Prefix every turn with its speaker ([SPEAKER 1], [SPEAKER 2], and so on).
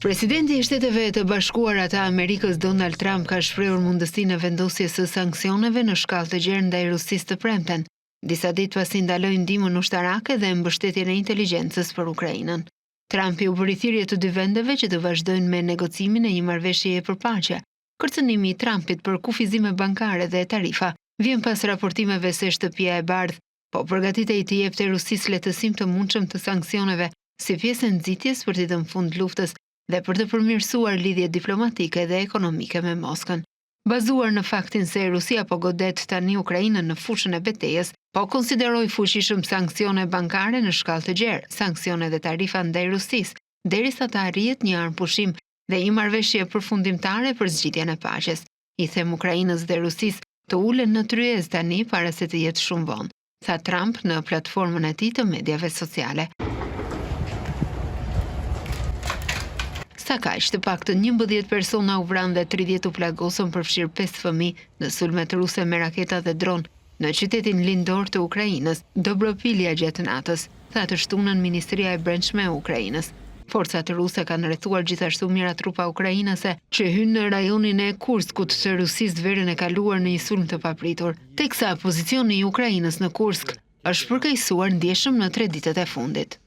[SPEAKER 1] Presidenti i Shteteve të Bashkuara të Amerikës Donald Trump ka shprehur mundësinë e vendosjes së sanksioneve në shkallë të gjerë ndaj Rusisë të premten, disa ditë pasi ndaloi ndihmën ushtarake dhe mbështetjen e inteligjencës për Ukrainën. Trumpi u bëri thirrje të dy vendeve që të vazhdojnë me negocimin e një marrëveshjeje për paqe. Kërcënimi i Trumpit për kufizime bankare dhe tarifa vjen pas raportimeve se Shtëpia e Bardhë po përgatitej të jepte Rusisë lehtësim të mundshëm të sanksioneve si pjesë e nxitjes për t'i dhënë fund luftës dhe për të përmirësuar lidhjet diplomatike dhe ekonomike me Moskën. Bazuar në faktin se Rusia po godet tani Ukrainën në fushën e betejës, po konsideroi fuqishëm sanksione bankare në shkallë të gjerë, sanksione dhe tarifa ndaj Rusisë, derisa të arrihet një armpushim dhe një marrëveshje përfundimtare për zgjidhjen e paqes. I them Ukrainës dhe Rusisë të ulen në tryezë tani para se të jetë shumë vonë, tha Trump në platformën e tij të mediave sociale. Sa kaq, të paktën 11 persona u vranë dhe 30 u plagosën përfshirë 5 fëmijë në sulmet ruse me raketa dhe dron në qytetin lindor të Ukrainës, Dobropilja gjatë natës, tha të shtunën Ministria e Brendshme e Ukrainës. Forcat ruse kanë rrethuar gjithashtu mira trupa ukrainase që hynë në rajonin e Kurskut të Rusisë verën e kaluar në një sulm të papritur, teksa pozicioni i Ukrainës në Kursk është përkeqësuar ndjeshëm në 3 ditët e fundit.